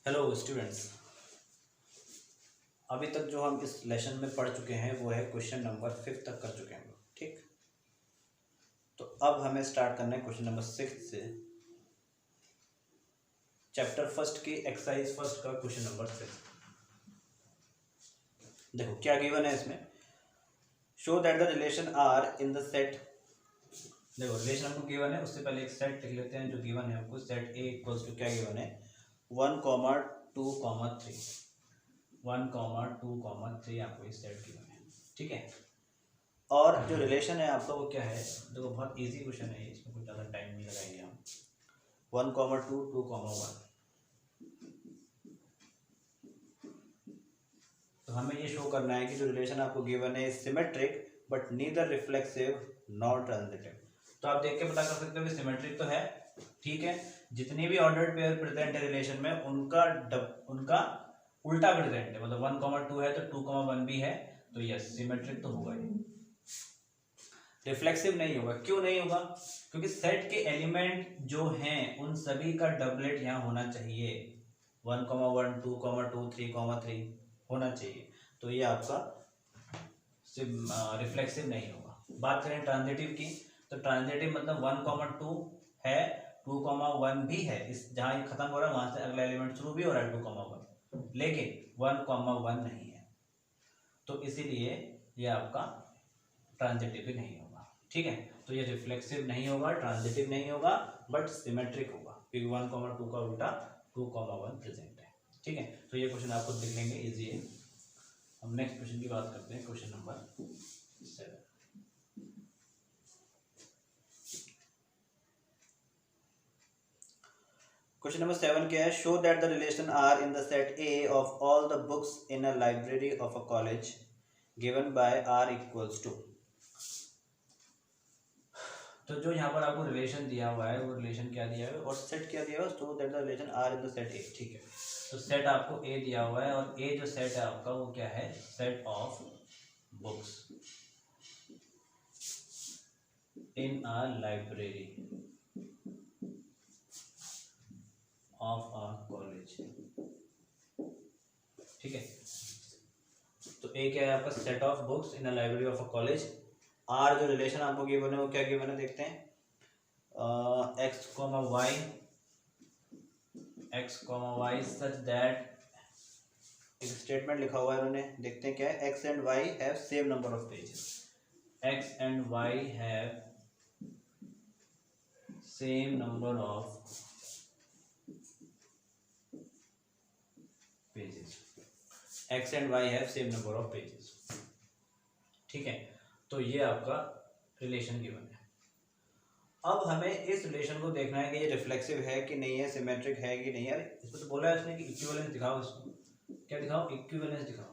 Hello students, अभी तक जो हम इस लेसन में पढ़ चुके हैं वो है क्वेश्चन नंबर 5 तक कर चुके हैं। ठीक, तो अब हमें स्टार्ट करना है क्वेश्चन नंबर 6 से। चैप्टर फर्स्ट की एक्सरसाइज फर्स्ट का क्वेश्चन नंबर 6। देखो क्या गिवन है इसमें। Show that the relation are in the set. देखो रिलेशन हमको गिवन है, उससे पहले एक सेट लिख लेते हैं जो गिवन है हमको। सेट ए इक्वल्स टू क्या गिवन है, 1,2,3। 1,2,3 आपको इस सेट गिवन है। ठीक है, और जो रिलेशन है आपका वो क्या है। देखो बहुत इजी क्वेश्चन है, इसमें कुछ ज़्यादा टाइम नहीं लगाएंगे हम। 1,2, 2,1। तो हमें ये शो करना है कि जो रिलेशन आपको गिवन है symmetric but neither reflexive nor transitive. तो आप देख के पता कर सकते हो कि सिमेट्रिक तो है। ठीक है, जितनी भी ऑर्डर्ड पेयर प्रेजेंट है रिलेशन में उनका उल्टा प्रेजेंट है। मतलब 1,2 है तो 2,1 भी है, तो यस सिमेट्रिक तो होगा ही। रिफ्लेक्सिव नहीं होगा। क्यों नहीं होगा? क्योंकि सेट के एलिमेंट जो हैं उन सभी का डबलेट यहाँ होना चाहिए। 1,1, 2,2, 3,3 होना चाहिए, तो ये आपका रिफ्लेक्सिव नहीं होगा। बात करें ट्रांजिटिव की, तो ट्रांजिटिव मतलब 1,2 है, 2,1 भी है। इस जहाँ ये खत्म हो रहा है वहां से अगला एलिमेंट शुरू भी हो रहा है 2,1, लेकिन 1,1 नहीं है, तो इसीलिए ये आपका ट्रांजिटिव भी नहीं होगा। ठीक है, तो ये रिफ्लेक्सिव नहीं होगा, ट्रांजिटिव नहीं होगा, बट सिमेट्रिक होगा क्योंकि 1,2 का उल्टा 2,1 प्रेजेंट है। ठीक है, तो ये क्वेश्चन आप खुद लिख लेंगे, इजी है। हम नेक्स्ट क्वेश्चन की बात करते हैं, क्वेश्चन नंबर 7। क्वेश्चन नंबर 7 क्या है। Show that the relation are in the set A of all the books in a library of a college given by R equals to. तो जो यहाँ पर आपको रिलेशन दिया हुआ है वो रिलेशन क्या दिया है और सेट क्या दिया हुआ है। So that the relation are in the set A. ठीक है, तो सेट आपको ए दिया हुआ है और ए जो सेट है आपका वो क्या है, set of books in a library of a college. ठीक है, तो ए क्या है आपका, set of books in a library of a college. R जो रिलेशन आपको गिवन है वो क्या गिवन है, देखते हैं। X comma Y such that, एक स्टेटमेंट लिखा हुआ है इन्होंने, देखते हैं क्या है। X and Y have same number of pages. X and Y have same number of pages. X and Y have same number of pages. ठीक है, तो ये आपका रिलेशन गिवन है। अब हमें इस रिलेशन को देखना है कि ये रिफ्लेक्सिव है कि नहीं है, सिमेट्रिक है कि नहीं है। इसमें तो बोला है इसने कि इक्विवेलेंस दिखाओ। इसको क्या दिखाओ, इक्विवेलेंस दिखाओ।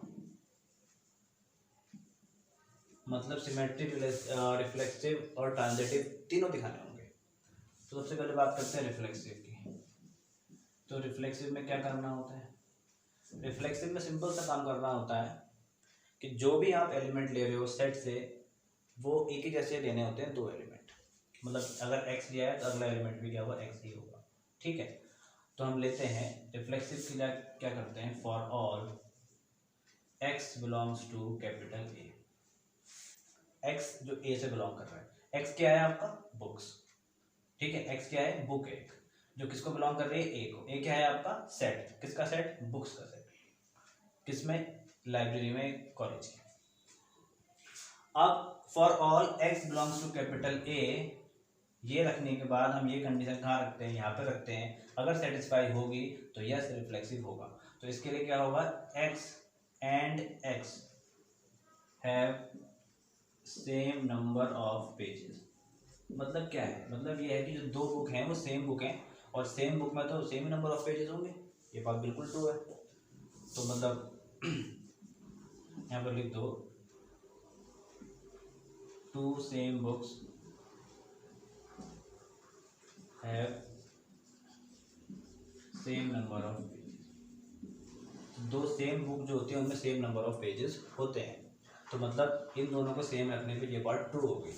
मतलब सिमेट्रिक, रिफ्लेक्सिव और ट्रांजिटिव तीनों दिखाने होंगे। तो सबसे पहले बात करते हैं रिफ्लेक्सिव की। तो रिफ्लेक्सिव में क्या करना होता है, रिफ्लेक्सिव में सिंपल सा काम करना होता है कि जो भी आप एलिमेंट ले रहे हो सेट से वो एक ही जैसे लेने होते हैं, दो एलिमेंट। मतलब अगर x लिया है तो अगला एलिमेंट भी क्या होगा, x ही होगा। ठीक है, तो हम लेते हैं रिफ्लेक्सिव के लिए क्या करते हैं, for all x belongs to capital A। x जो A से बिलोंग कर रहा है, x क्या है आपका, बुक्स। ठीक है, x क्या है, बुक एक, जो किसको बिलोंग कर रही है, A को। A क्या है आपका, सेट, किसका सेट, बुक्स का सेट, किसमें, लाइब्रेरी में, कॉलेज की। अब for all x belongs to capital A, ये रखने के बाद हम ये कंडीशन कहाँ रखते हैं, यहाँ पे रखते हैं। अगर सेटिस्फाई होगी तो यस रिफ्लेक्सिव होगा। तो इसके लिए क्या होगा, x and x have same number of pages. मतलब क्या है, मतलब ये है कि जो दो बुक हैं वो सेम बुक हैं और सेम बुक में तो सेम नंबर ऑफ पेजेस होंगे। ये बात बिल्कुल ट्रू है। तो मतलब यहाँ पर लिख दो, two same books have same number of pages. दो सेम बुक जो होती है उनमें सेम नंबर ऑफ पेजेस होते हैं। तो मतलब इन दोनों को सेम रखने पे ये बात ट्रू होगी।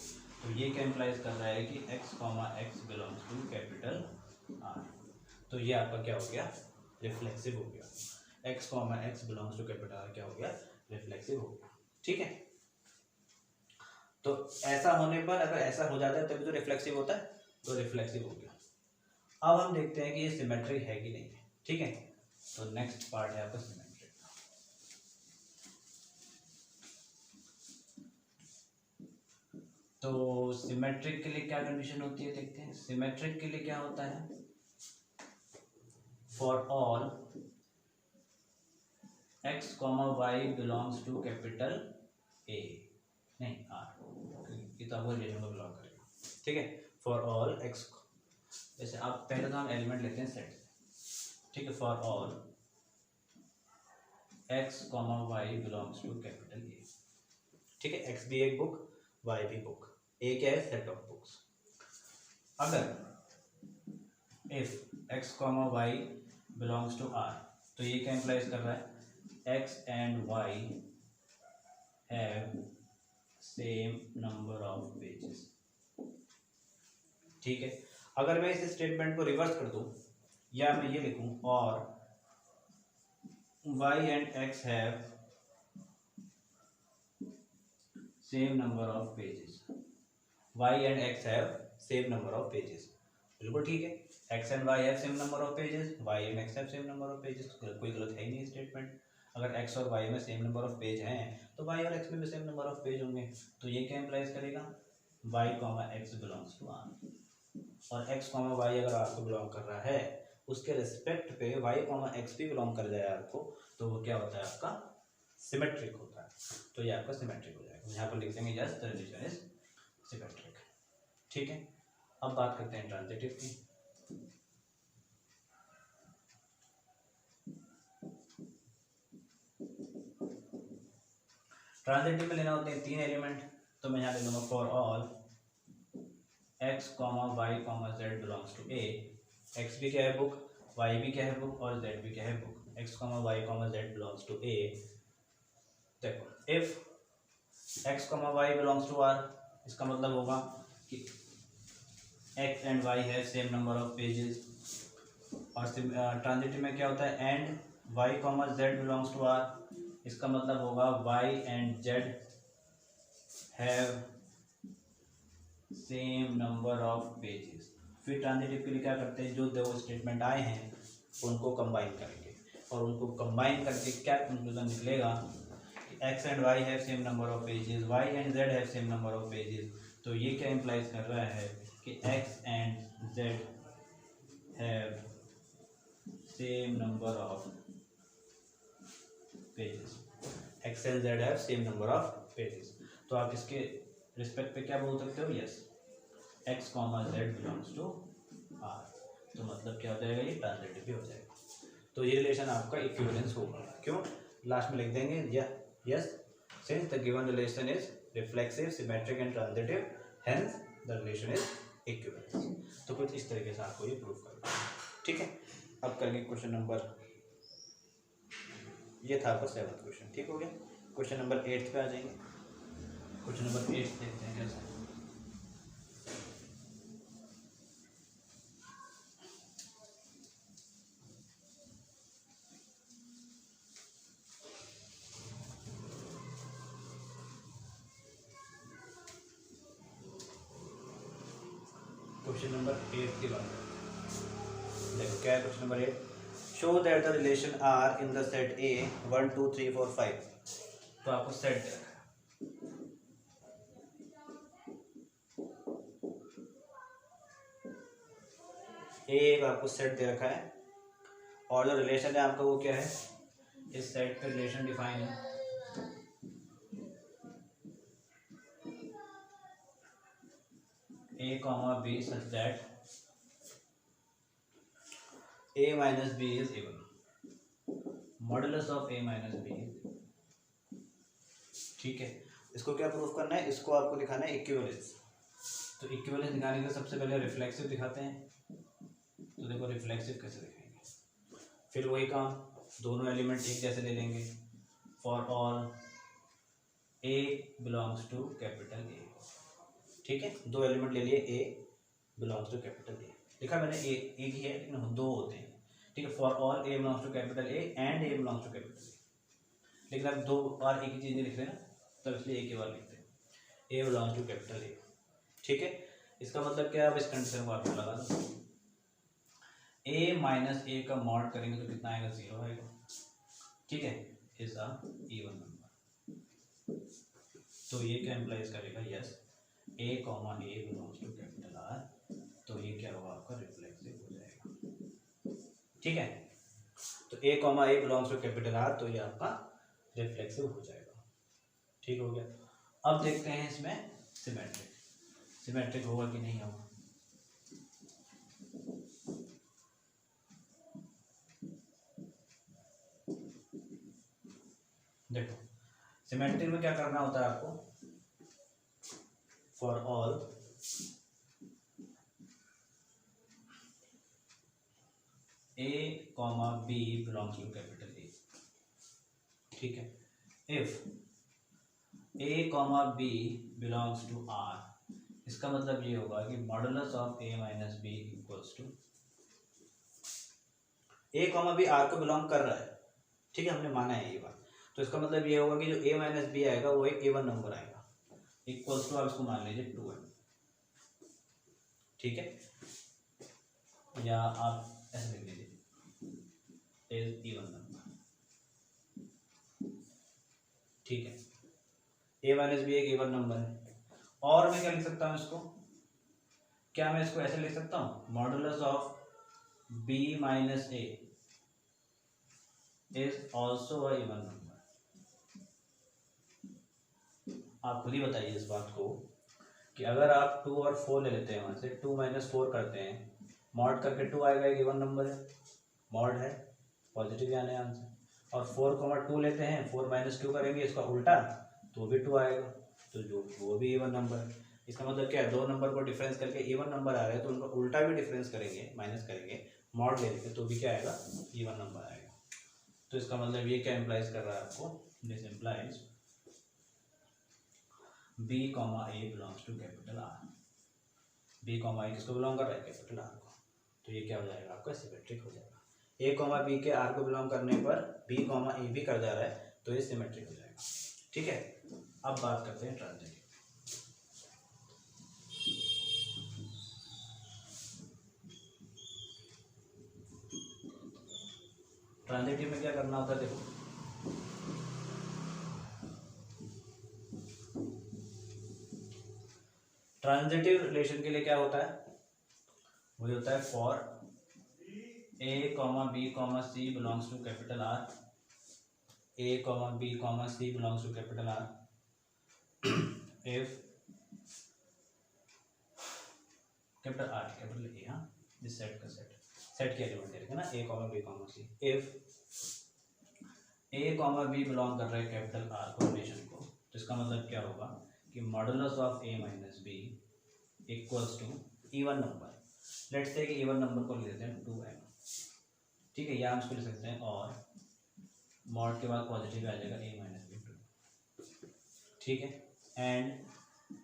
तो ये क्या इम्प्लाइज कर रहा है कि x, x belongs to capital R। तो ये आपका क्या हो गया, रिफ्लेक्सिव हो गया, x comma x belongs to capital R क्या हो गया, रिफ्लेक्सिव हो गया। ठीक है, तो ऐसा होने पर, अगर ऐसा हो जाता है तभी तो रिफ्लेक्सिव होता है, तो रिफ्लेक्सिव हो गया। अब हम देखते हैं कि ये सिमेट्रिक है कि नहीं है। ठीक है, तो नेक्स्ट पार्ट है आपका सिमेट्रिक। तो सिमेट्रिक के लिए क्या कंडीशन होती है देखते हैं। सिमेट्रिक के लिए क्या होता है, for all x comma Y belongs to capital A, नहीं आर, ये तो आपको रिलेशन को बिलोंग करेगा। ठीक है, फॉर ऑल x, जैसे आप पहले तो हम एलिमेंट लेते हैं सेट। ठीक है, for all x comma Y belongs to capital A. ठीक है, x भी एक बुक, y भी बुक, ए क्या है, सेट ऑफ बुक्स। अगर if x comma Y belongs to r, तो ये क्या इंप्लाइज कर रहा है, x and y have same number of pages। ठीक है, अगर मैं इस स्टेटमेंट को रिवर्स कर दूं, या मैं ये लिखूं, और y and x have same number of pages, y and x have same number of pages, बिल्कुल ठीक है, x and y have same number of pages, y and x have same number of pages, कोई गलत है ही नहीं statement. अगर x और y में सेम नंबर ऑफ पेज हैं तो y और x में भी सेम नंबर ऑफ पेज होंगे, तो ये क्या इंप्लाइज करेगा, y comma x belongs to r, और x कॉमा y अगर r को बिलोंग कर रहा है, उसके रिस्पेक्ट पे y कॉमा x भी बिलोंग कर जाए r को, तो वो क्या होता है आपका, सिमेट्रिक होता है। तो ये आपका सिमेट्रिक हो जाएगा, यहाँ पर लिख देंगे yes the relation is symmetric. ठीक है, अब बात करते हैं ट्रांजिटिव की। ट्रांजिटिव में लेना होते हैं 3 एलिमेंट, तो मैं यहाँ ले लूँगा for all x comma Y comma Z belongs to A. X भी क्या है, बुक, वाई भी क्या है, बुक, और जेड भी क्या है, book. x comma Y comma Z belongs to A. देखो if x comma Y belongs to r, इसका मतलब होगा कि x एंड y है सेम नंबर ऑफ पेजेस, और ट्रांजिटिव में क्या होता है, and y comma Z belongs to r, इसका मतलब होगा y and z have same number of pages. फिर ट्रांजिटिव के लिए क्या करते हैं, जो दो स्टेटमेंट आए हैं उनको कंबाइन करेंगे, और उनको कंबाइन करके क्या कंक्लूजन निकलेगा कि x and y have same number of pages, y and z have same number of pages. तो ये क्या इंप्लाइज कर रहा है कि x and z have same number of pages, x and z have same number of pages. तो आप इसके रिस्पेक्ट पे क्या बोल सकते हो, yes x comma Z belongs to r, तो मतलब क्या हो जाएगा, ये ट्रांजिटिव भी हो जाएगा। तो ये रिलेशन आपका इक्विवेलेंस होगा, क्यों, लास्ट में लिख देंगे yes since the given relation is reflexive, symmetric and transitive, hence the relation is equivalence. तो कुछ इस तरीके से आपको ये प्रूव करना है। ठीक है, अब करेंगे क्वेश्चन नंबर, ये था आपका 7th क्वेश्चन। ठीक हो गया, क्वेश्चन नंबर 8 पे आ जाएंगे। क्वेश्चन नंबर 8 देखते हैं कैसा है। क्वेश्चन नंबर 8 की बात देखो, क्या है question number 8, show that the relation are in the set A 1 2 3 4 5। तो आपको सेट दे रखा है, ए आपको सेट दे रखा है, और जो रिलेशन है आपका वो क्या है, इस सेट पे रिलेशन डिफाइन है, a comma b such that a minus b is even, modulus of a minus b is even। ठीक है, इसको क्या प्रूफ करना है, इसको आपको दिखाना है इक्विवेलेंस। तो इक्विवेलेंस दिखाने के लिए सबसे पहले रिफ्लेक्सिव दिखाते हैं। तो देखो रिफ्लेक्सिव कैसे दिखाएंगे, फिर वही काम, दोनों एलिमेंट एक जैसे ले लेंगे, for all a belongs to capital A। ठीक है, दो एलिमेंट ले लिए, a belongs to capital A, लिखा मैंने एक ही है लेकिन दो होते हैं, ठीक है, for all A belongs to capital A and A belongs to capital A. लेकिन अब दो बार एक ही चीज़ नहीं लिख रहे ना, तो इसलिए एक ही बार लिखते हैं, ए बिलोंग्स टू कैपिटल ए। ठीक है, इसका मतलब क्या है, अब इस कंडीशन को आप लगा दो, ए माइनस ए का मॉड करेंगे तो कितना आएगा, 0 आएगा। ठीक है, इज अ इवन नंबर। तो ये क्या इम्प्लाइज करेगा, yes A comma A belongs to capital R, तो ये क्या होगा आपका, रिफ्लेक्सिव हो जाएगा। ठीक है, तो A comma A belongs to capital R, तो ये आपका रिफ्लेक्सिव हो जाएगा। ठीक हो गया। अब देखते हैं इसमें सिमेट्रिक, सिमेट्रिक होगा कि नहीं होगा। देखो सिमेट्रिक में क्या करना होता है आपको, for all A comma B belongs to capital A. ठीक है, if A comma B belongs to R, इसका मतलब ये होगा कि modulus of A minus B equals to, A comma B R को बिलोंग कर रहा है। ठीक है, हमने माना है ये बात, तो इसका मतलब ये होगा कि जो ए माइनस बी आएगा वो एक इवन नंबर आएगा, इक्वल्स टू आप इसको मान लीजिए 2m। ठीक है, या आप ऐसे लिख लीजिए इज इवन नंबर। ठीक है, ए माइनस बी एक इवन नंबर है। और मैं क्या लिख सकता हूँ इसको, क्या मैं इसको ऐसे लिख सकता हूँ, modulus of B minus A is also a even number. आप खुद ही बताइए इस बात को कि अगर आप 2 और 4 ले लेते हैं, वहाँ से 2 माइनस 4 करते हैं, मॉड करके 2 आएगा, एक इवन नंबर है, मॉड है, पॉजिटिव यानी आंसर। और 4, 2 लेते हैं, 4 माइनस 2 करेंगे इसका उल्टा, तो भी 2 आएगा, तो जो वो भी इवन नंबर है। इसका मतलब क्या है, दो नंबर को डिफरेंस करके इवन नंबर आ रहे हैं, तो उनका उल्टा भी डिफरेंस करेंगे, माइनस करेंगे, मॉड ले लेंगे, तो भी क्या आएगा, इवन नंबर आएगा। तो इसका मतलब ये क्या इम्प्लाइज कर रहा है आपको, this implies B comma A belongs to capital R. B comma A किसको बिलोंग कर रहा है, कैपिटल आर को, तो ये क्या हो जाएगा आपका, सिमेट्रिक हो जाएगा। ए कॉमा बी के आर को बिलोंग करने पर बी कॉमा ए भी कर जा रहा है, तो ये सिमेट्रिक हो जाएगा। ठीक है, अब बात करते हैं ट्रांजिटिव। ट्रांजिटिव में क्या करना होता है, देखो ट्रांजिटिव रिलेशन के लिए क्या होता है, वही होता है for A comma B comma C belongs to capital R, A comma B comma C belongs to capital R, if capital R capital A, हाँ इस सेट का सेट के एलिमेंट दे रखे ना, A comma B comma C, if A comma B belong कर रहे हैं कैपिटल आर को रिलेशन को, तो इसका मतलब क्या होगा कि modulus of A minus B equals to even number. Let's say कि इवन नंबर को ले लेते हैं 2m। ठीक है, या हम इसको ले सकते हैं, और मॉड के बाद पॉजिटिव आ जाएगा ए माइनस बी 2। ठीक है, and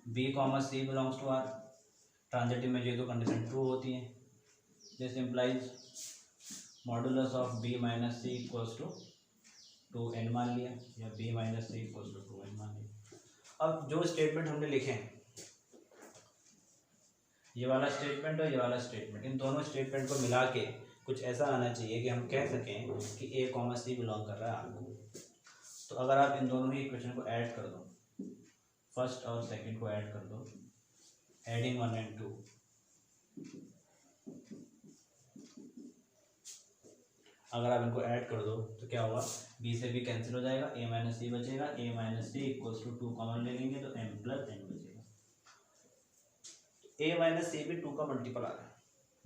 B comma C belongs to R, transitive में ये दो कंडीशन ट्रू होती हैं, this implies modulus of B minus C equals to 2n मान लिया, या b minus C equals to 2n मान लिया। अब जो स्टेटमेंट हमने लिखे हैं, ये वाला स्टेटमेंट और ये वाला स्टेटमेंट, इन दोनों स्टेटमेंट को मिला के कुछ ऐसा आना चाहिए कि हम कह सकें कि ए कॉमा सी बिलोंग कर रहा है आर को। तो अगर आप इन दोनों ही इक्वेशन को ऐड कर दो, फर्स्ट और सेकंड को ऐड कर दो, एडिंग 1 and 2, अगर आप इनको ऐड कर दो तो क्या होगा, b से b कैंसिल हो जाएगा, a माइनस सी बचेगा, a minus C equals to 2 common ले लेंगे तो m प्लस n बचेगा। a माइनस सी भी 2 का मल्टीपल आ रहा है,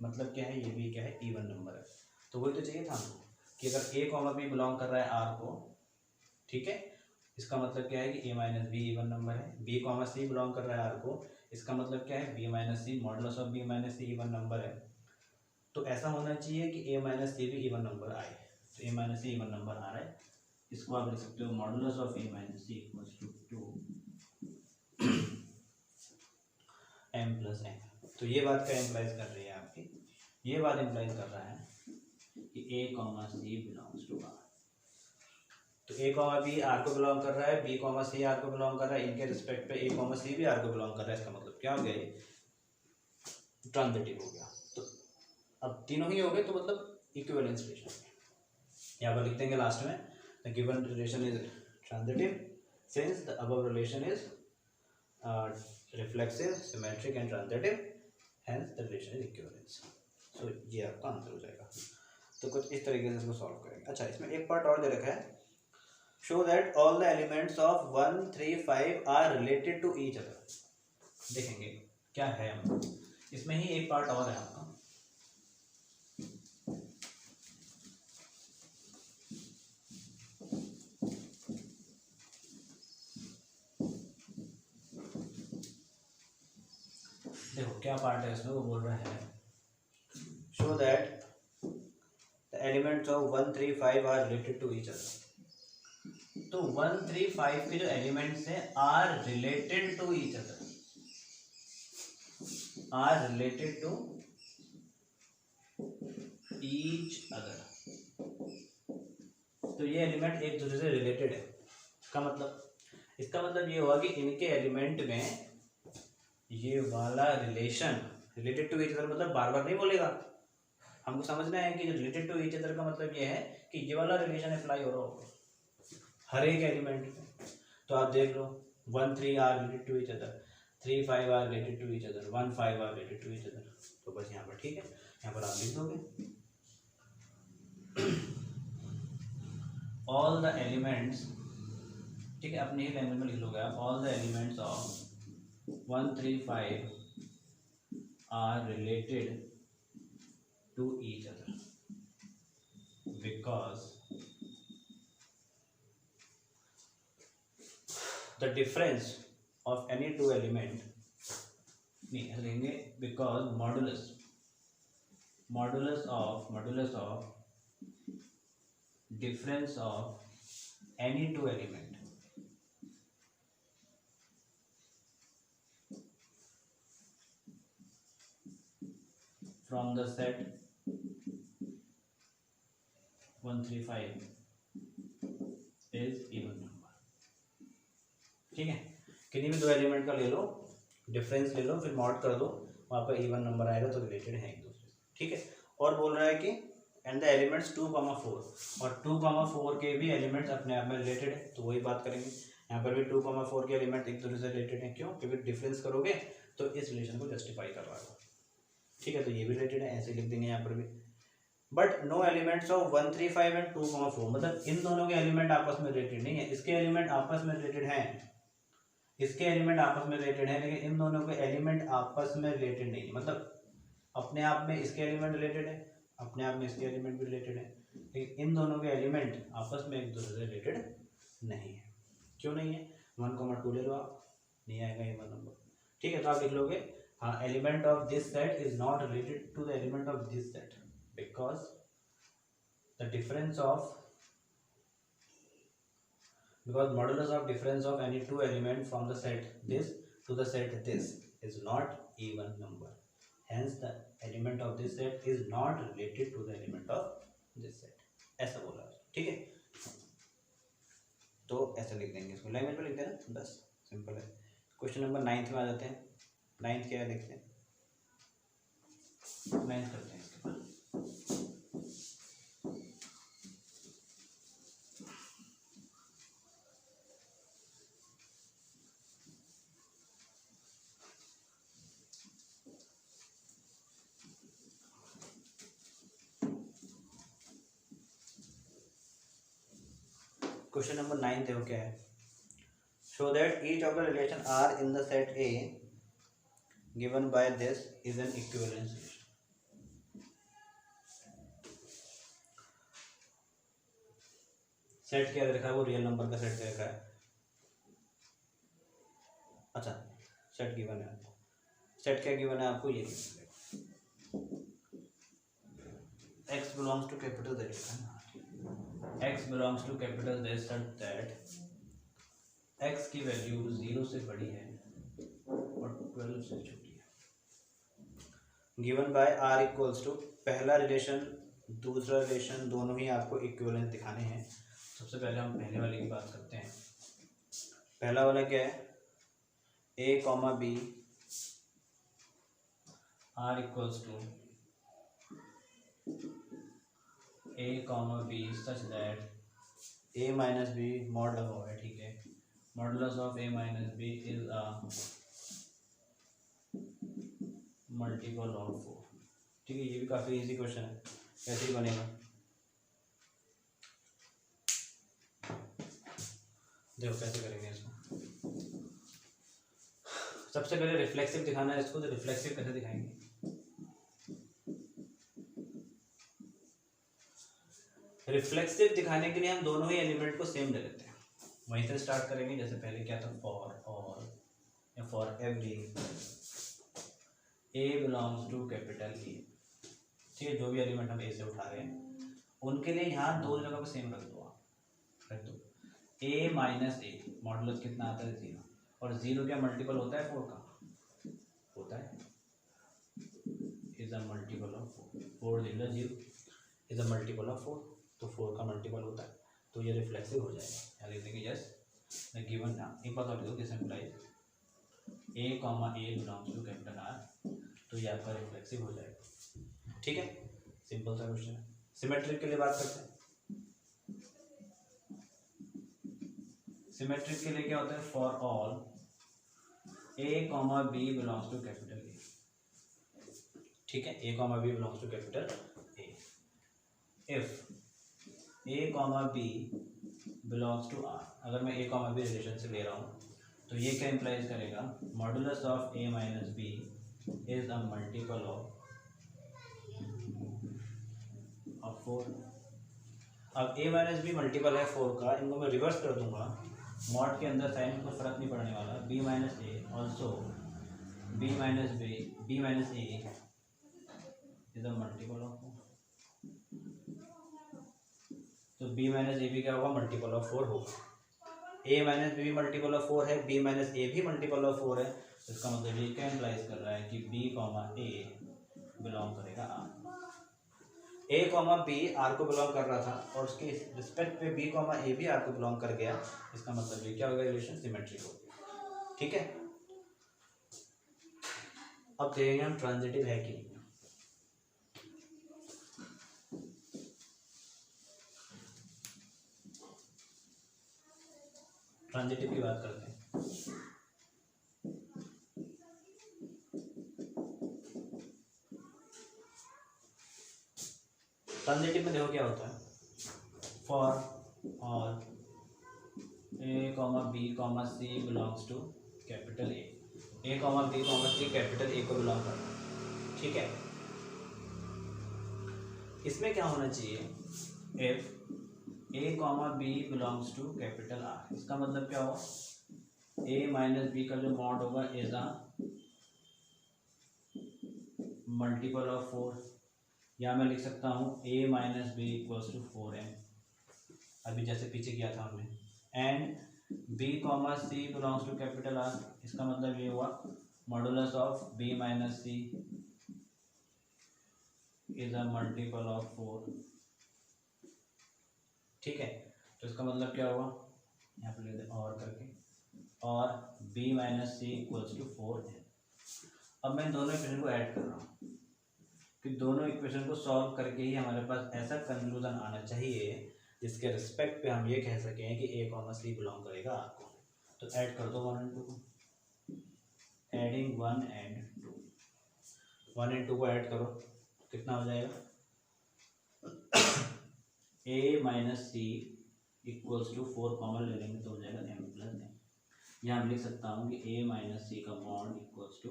मतलब क्या है, ये भी क्या है, इवन नंबर है। तो वही तो चाहिए था हमको कि अगर a कॉमा बी बिलोंग कर रहा है r को, ठीक है, इसका मतलब क्या है कि a minus be even number है, b कॉमा सी बिलोंग कर रहा है r को, इसका मतलब क्या है, b minus C modulus of b minus C even number है। तो ऐसा होना चाहिए कि a माइनस सी भी इवन नंबर आए, तो a minus C even number आ रहा है, इसको आप लिख सकते हो modulus of a minus C equals to 2 m plus n। तो ये बात क्या इम्प्लाइज कर रही है आपकी, ये बात इम्प्लाइज कर रहा है कि A comma C belongs to R. तो ए कॉमा बी आर को बिलोंग कर रहा है, बी कॉमा सी आर को बिलोंग कर रहा है, इनके रिस्पेक्ट पे ए कॉमा सी भी आर को बिलोंग कर रहा है। इसका मतलब क्या हो गया, ये ट्रांजिटिव हो गया। तो अब तीनों ही हो गए, तो मतलब इक्विवेलेंस रिलेशन। यहाँ पर लिख देंगे लास्ट में, the given relation is transitive since the above relation is reflexive, symmetric and transitive, hence the relation is equivalence. So ये आपका आंसर हो जाएगा। तो कुछ इस तरीके से इसको सॉल्व करेंगे। अच्छा, इसमें एक पार्ट और दे रखा है, show that all the elements of 1, 3, 5 are related to each other. देखेंगे क्या है, इसमें ही एक पार्ट और है आपका। देखो क्या पार्ट है इसमें, वो बोल रहा है show that the elements of 1, 3, 5 are related to each other. तो 1, 3, 5 के जो एलिमेंट्स हैं are related to each other, are related to each other. तो ये एलिमेंट एक दूसरे से रिलेटेड है। इसका मतलब ये हुआ कि इनके एलिमेंट में ये वाला relation, related to each other मतलब बार बार नहीं बोलेगा, हमको समझना है कि रिलेटेड टू ईच अदर का मतलब ये है कि ये वाला रिलेशन अप्लाई हो रहा होगा हर एक एलिमेंट में। तो आप देख लो 1, 3 are related to each other, 3, 5 are related to each other, 1, 5 are related to each other. तो बस यहाँ पर ठीक है, यहाँ पर आप लिख दोगे ऑल द एलिमेंट्स, ठीक है, अपने ही लैंग्वेज में लिख लोगे आप, all the elements of 1, 3, 5 are related to each other because the difference of any two element नहीं लेंगे, because modulus of difference of any two element from the set 1, 3, 5 is even number। ठीक है, किसी भी दो एलिमेंट का ले लो, difference ले लो, फिर मॉड कर दो, वहाँ पर इवन नंबर आएगा तो रिलेटेड है एक दूसरे से। ठीक है, और बोल रहा है कि एंड द एलिमेंट्स 2, 4 और 2, 4 के भी एलिमेंट्स अपने आप में रिलेटेड है। तो वही बात करेंगे, यहाँ पर भी 2, 4 के एलिमेंट एक दूसरे से रिलेटेड हैं। क्यों? क्योंकि डिफरेंस करोगे तो इस रिलेशन को जस्टिफाई कर रहा है। ठीक है, तो ये भी रिलेटेड है, ऐसे लिख देंगे यहाँ पर भी। But no elements of 1, 3, 5 and 2, 4 मतलब इन दोनों के एलिमेंट आपस में रिलेटेड नहीं है। इसके एलिमेंट आपस में रिलेटेड हैं, इसके एलिमेंट आपस में रिलेटेड है, लेकिन इन दोनों के एलिमेंट आपस में रिलेटेड नहीं है। मतलब अपने आप में इसके एलिमेंट रिलेटेड है, अपने आप में इसके एलिमेंट भी रिलेटेड है, लेकिन इन दोनों के एलिमेंट आपस में एक दूसरे से रिलेटेड नहीं है। क्यों नहीं है? 1, 2 ले लो आप, नहीं आएगा ये वन नंबर। ठीक है, तो आप लिख लोगे हाँ, element of this set is not related to the element of this set because the difference of because modulus of difference of any two element from the set this to the set this is not even number, hence the element of this set is not related to the element of this set। ऐसा बोला, ठीक है, तो ऐसा लिख देंगे, इसको language में लिख देना, बस सिंपल है। क्वेश्चन नंबर 9 में आ जाते हैं। 9 क्या है देखते हैं, 9 करते हैं इसके बाद। क्वेश्चन नंबर 9 देखो क्या है, show that each of the relation are in the set A given by this is an equivalence relation. Set क्या लिखा है, वो रियल नंबर का सेट क्या लिखा है। अच्छा, सेट गिवन है आपको, सेट क्या गिवन है आपको, ये x belongs to capital Z लिखा है ना, x belongs to capital Z such that x की वैल्यू 0 से बड़ी है और 12 से छोटी है। Given by r equals to, पहला रिलेशन दूसरा रिलेशन, दोनों ही आपको इक्विवेलेंस दिखाने हैं। सबसे पहले हम पहले वाले की बात करते हैं। पहला वाला क्या है, A comma B R equals to A comma B such that A minus B mod लगा हुआ है, ठीक है, modulus of A minus B is a multiple of 4। ठीक है, ये भी काफ़ी इजी क्वेश्चन है, कैसे ही बनेगा देखो कैसे करेंगे इसको। सबसे पहले रिफ्लेक्सिव दिखाना है इसको, तो रिफ्लेक्सिव कैसे दिखाएंगे। रिफ्लेक्सिव दिखाने के लिए हम दोनों ही एलिमेंट को सेम ले लेते हैं, वहीं से स्टार्ट करेंगे। जैसे पहले क्या था, फॉर ऑल या for every A belongs to capital A, ठीक है, जो भी एलिमेंट हम ए से उठा रहे हैं उनके लिए यहाँ दो जगह पे सेम रख दो, आप रख दो ए माइनस ए, मॉडुलस कितना आता है 0, और 0 क्या मल्टीपल होता है 4 का, होता है, is a multiple of 4 0 is a multiple of 4, तो 4 का मल्टीपल होता है, तो ये रिफ्लेक्सिव हो जाएगा। यहाँ लिख देंगे यस द गिवन, एक बात और लिखो, this implies A comma A belongs to capital R, तो ये आपका रिफ्लेक्सिव हो जाएगा। ठीक है, सिंपल सा क्वेश्चन है। सिमेट्रिक के लिए बात करते हैं। सिमेट्रिक के लिए क्या होता है, for all A comma B belongs to capital A, ठीक है, A comma B belongs to capital A, if A comma B belongs to R, अगर मैं ए कॉमा बी रिलेशन से ले रहा हूँ तो ये क्या इम्प्लाइज करेगा, modulus of A minus B is a multiple of 4। अब ए माइनस बी मल्टीपल है 4 का, इनको मैं रिवर्स कर दूंगा, मॉड के अंदर साइन को फर्क नहीं पड़ने वाला, B minus A also B minus A is a multiple of 4, तो बी माइनस ए भी क्या होगा, मल्टीपल ऑफ 4 होगा। ए माइनस बी भी मल्टीपल ऑफ 4 है, बी माइनस ए भी मल्टीपल ऑफ 4 है, इसका मतलब ये क्या इम्प्लाइज कर रहा है कि बी कॉमा ए बिलोंग करेगा आर। ए कॉमा बी आर को बिलोंग कर रहा था और उसके रिस्पेक्ट पे बी कॉमा ए भी आर को बिलोंग कर गया, इसका मतलब ये क्या होगा, रिलेशन सिमेट्रिक होगी। ठीक है, अब देखेंगे हम ट्रांजिटिव है कि नहीं। ट्रांजिटिव की बात करते हैं। ट्रांजिटिव में देखो क्या होता है, for all A comma B comma C belongs to capital A comma B comma C capital A को बिलोंग करता है, ठीक है। इसमें क्या होना चाहिए, if A comma B belongs to capital R, इसका मतलब क्या होगा, ए माइनस बी का जो मॉड होगा इज अ मल्टीपल ऑफ 4, या मैं लिख सकता हूँ A minus B equals to 4m, अभी जैसे पीछे किया था हमने, and B comma C belongs to capital R, इसका मतलब ये हुआ modulus of B minus C is a multiple of 4, ठीक है। तो इसका मतलब क्या हुआ, यहाँ पे लिख दे और करके, और b minus C equals to 4m। अब मैं दोनों इक्वेशन को ऐड कर रहा हूँ कि दोनों इक्वेशन को सॉल्व करके ही हमारे पास ऐसा कंक्लूजन आना चाहिए जिसके रिस्पेक्ट पे हम ये कह सकें कि a कॉमा सी बिलोंग करेगा आर को। तो ऐड कर दो 1 and 2 को, एडिंग 1 and 2, 1 and 2 को ऐड करो, कितना हो जाएगा, a minus C equals to 4 common ले लेंगे तो हो जाएगा m प्लस m। यहाँ मैं लिख सकता हूँ कि a माइनस सी का bond equals to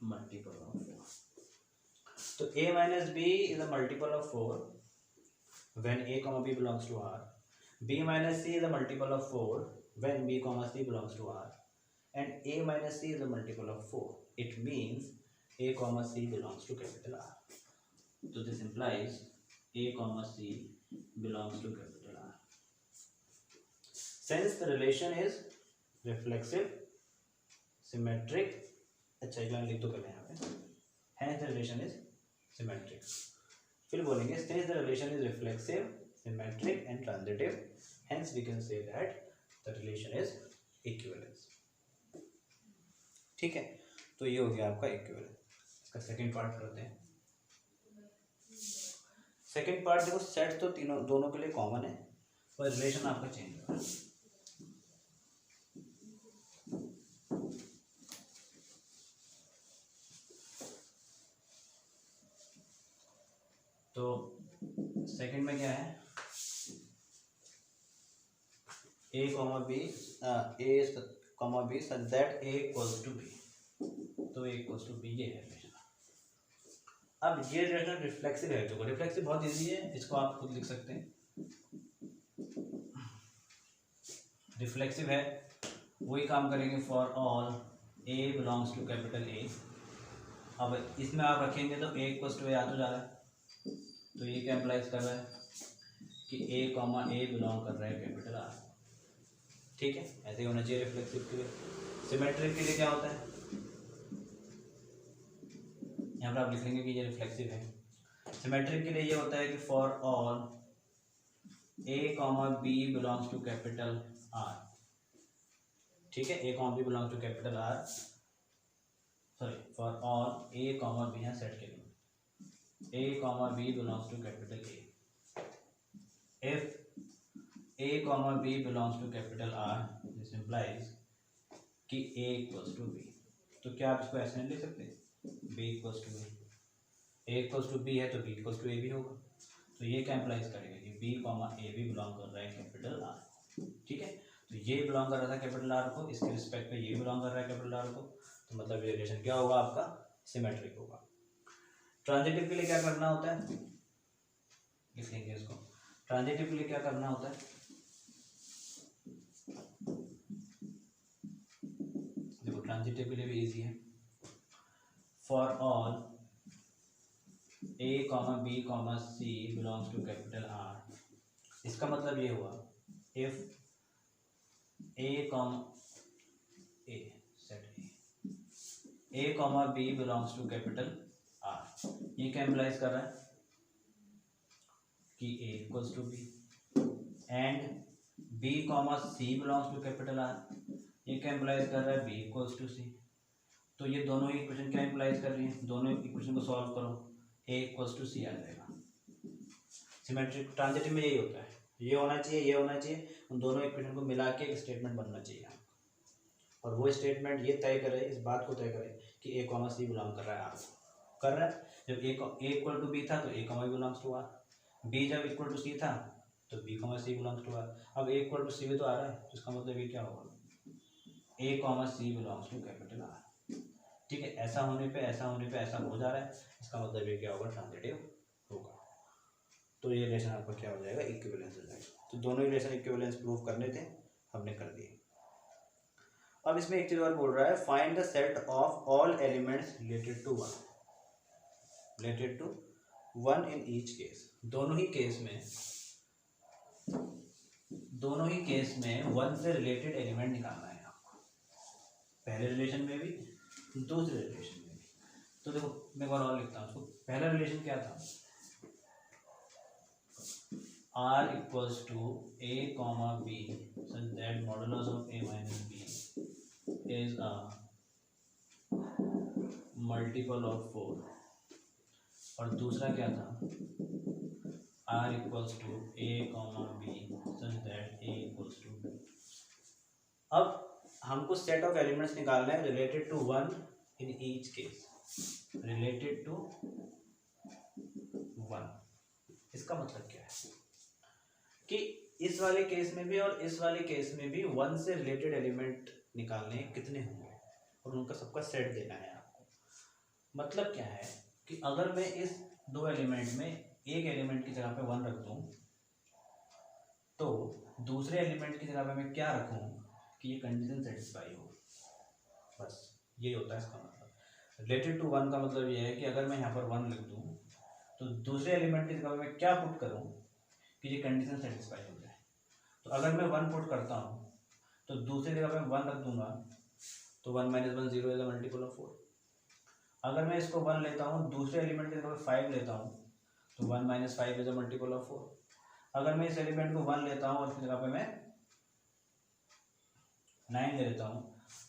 multiple of 4, तो a minus b is a multiple of 4 when a comma b belongs to r, b minus c is a multiple of 4 when b comma c belongs to r, and a minus c is a multiple of 4, it means a comma c belongs to capital R. So this implies a comma c belongs to capital R. Since the relation is reflexive, symmetric, अच्छा एक line लिख दो पहले यहाँ पे, hence the relation is symmetric. फिर बोलेंगे since the relation is reflexive, symmetric and transitive, hence we can say that the relation is equivalence. ठीक है, तो ये हो गया आपका इक्विवेलेंस। इसका सेकंड पार्ट करते हैं। सेकंड पार्ट देखो, सेट तो तीनों दोनों के लिए कॉमन है, पर रिलेशन आपका चेंज हो रहा है। तो सेकंड में क्या है, A comma B, A comma B such that A equals to B, तो ए इक्वल्स टू बी, ये है रिलेशन। अब ये रिलेशन रिफ्लेक्सिव है, तो रिफ्लेक्सिव बहुत इजी है, इसको आप खुद लिख सकते हैं। रिफ्लेक्सिव है, वही काम करेंगे for all A belongs to capital A. अब इसमें आप रखेंगे तो ए इक्वल्स टू ए आ तो जा रहा है, तो ये क्या इम्प्लाइज कर रहा है कि ए कॉमा ए बिलोंग कर रहा है कैपिटल आर। ठीक है, ऐसे ही होना चाहिए रिफ्लेक्सिव के लिए। सिमेट्रिक के लिए क्या होता है, यहाँ पर आप लिख लेंगे कि ये रिफ्लेक्सिव है। सिमेट्रिक के लिए ये होता है कि for all A comma B belongs to capital R. ठीक है, A comma B belongs to capital R, sorry for all A comma B, यहाँ सेट के लिए a comma b belongs to capital A. If a comma b belongs to capital R, this implies कि a equals to b। तो क्या आप इसको ऐसे नहीं लिख सकते, b equals to a, a equals to b है तो b equals to a भी होगा। तो ये क्या इम्प्लाइज करेगा कि b comma a भी बिलोंग कर रहा है कैपिटल R। ठीक है, तो ये बिलोंग कर रहा था कैपिटल R को, इसके रिस्पेक्ट में ये बिलोंग कर रहा है कैपिटल R को, तो मतलब ये रिलेशन क्या होगा आपका, सिमेट्रिक होगा। ट्रांजिटिव के लिए क्या करना होता है, लिखेंगे इसको। ट्रांजिटिव के लिए क्या करना होता है, देखो ट्रांजिटिव के लिए भी इजी है। For all A comma B comma C belongs to capital R, इसका मतलब ये हुआ if A comma A set A comma B belongs to capital R, ये क्या इम्प्लाइज कर रहा है कि a equals to B, and b comma C belongs to capital R, ये क्या इम्प्लाइज कर रहा है b इक्वल्स टू सी। तो ये दोनों ही इक्वेशन क्या इम्प्लाइज कर रही है, दोनों इक्वेशन को सॉल्व करो, a इक्वल्स टू सी आ जाएगा। सिमेट्रिक ट्रांजिटिव में यही होता है, ये होना चाहिए, ये होना चाहिए, उन दोनों इक्वेशन को मिला के एक स्टेटमेंट बनना चाहिए, और वो स्टेटमेंट ये तय करे, इस बात को तय करे कि a कॉमा सी बिलोंग कर रहा है आर, कर रहा है। जब a इक्वल टू बी था तो a comma belongs to R, b जब इक्वल टू सी था तो b comma C belongs to R. अब a इक्वल टू सी भी तो आ रहा है, तो इसका मतलब ये क्या होगा, a comma C belongs to capital R. ठीक है, ऐसा होने पे ऐसा होने पे ऐसा हो जा रहा है, इसका मतलब ये क्या होगा, ट्रांजिटिव होगा। तो ये रिलेशन आपका क्या हो जाएगा, इक्विवेलेंस हो जाएगा। तो दोनों रिलेशन इक्विवेलेंस प्रूव करने थे, हमने कर दिए। अब इसमें एक चीज और बोल रहा है, find the set of all elements related to one, related to one in each case. दोनों ही केस में वन से रिलेटेड एलिमेंट निकालना है आपको, पहले रिलेशन में भी दूसरे रिलेशन में भी। तो देखो मैं एक बार और लिखता हूँ उसको। पहला रिलेशन क्या था, r equals to a comma b such that modulus of a minus b is a multiple of 4। और दूसरा क्या था, r equals to a comma b such that a equals to b। अब हमको सेट ऑफ एलिमेंट्स निकालना है related to one in each case, related to one. इसका मतलब क्या है कि इस वाले केस में भी और इस वाले केस में भी वन से रिलेटेड एलिमेंट निकालने कितने होंगे और उनका सबका सेट देना है आपको। मतलब क्या है कि अगर मैं इस दो एलिमेंट में एक एलिमेंट की जगह पे वन रख दूं, तो दूसरे एलिमेंट की जगह पे मैं क्या रखूं कि ये कंडीशन सेटिस्फाई हो। बस ये होता है इसका मतलब। रिलेटेड टू वन का मतलब ये है कि अगर मैं यहाँ पर वन लिख दूँ तो दूसरे एलिमेंट की जगह पे मैं क्या पुट करूँ कि ये कंडीशन सेटिस्फाई हो जाए। तो अगर मैं वन पुट करता हूँ तो दूसरी जगह पे वन रख दूंगा तो one minus one zero is the multiple of 4। अगर मैं इसको 1 लेता हूँ, दूसरे एलिमेंट की जगह पे 5 लेता हूँ, तो 1 - 5 इज अ मल्टीपल ऑफ 4। अगर मैं इस एलिमेंट को 1 लेता हूँ और इसकी जगह पे मैं 9 ले लेता हूँ,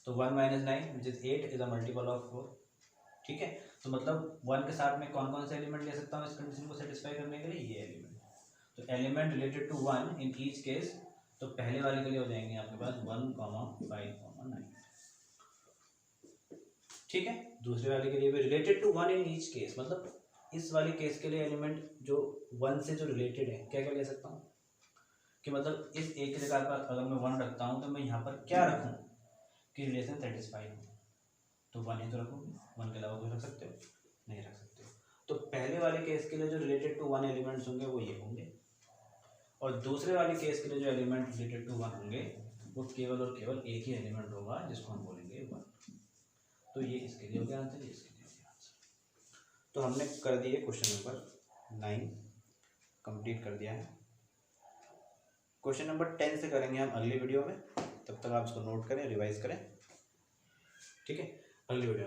तो 1 - 9 which is 8 is a multiple of 4। ठीक है, तो मतलब 1 के साथ में कौन कौन से एलिमेंट ले सकता हूँ इस कंडीशन को सेटिस्फाई करने के लिए? ये एलिमेंट। तो element related to 1 in each case, तो पहले वाले के लिए हो जाएंगे आपके पास 1, 5, 9। ठीक है, दूसरे वाले के लिए भी related to 1 in each case, मतलब इस वाले केस के लिए एलिमेंट जो 1 से जो रिलेटेड है, क्या क्या ले सकता हूँ कि मतलब इस एक की जगह पर अगर मैं 1 रखता हूँ तो मैं यहाँ पर क्या रखूँ कि रिलेशन सेटिस्फाई हो? तो 1 ही तो रखूँगी, 1 के अलावा कोई रख सकते हो? नहीं रख सकते हो। तो पहले वाले केस के लिए जो रिलेटेड टू 1 एलिमेंट्स होंगे वो ये होंगे, और दूसरे वाले केस के लिए जो एलिमेंट रिलेटेड टू 1 होंगे वो केवल और केवल एक ही एलिमेंट होगा जिसको हम बोलेंगे 1। तो ये इसके लिए हो गया आंसर, ये इसके लिए हो गया आंसर। तो हमने कर दिए क्वेश्चन नंबर 9 कंप्लीट कर दिया है। क्वेश्चन नंबर 10 से करेंगे हम अगली वीडियो में, तब तक आप इसको नोट करें, रिवाइज करें। ठीक है, अगली वीडियो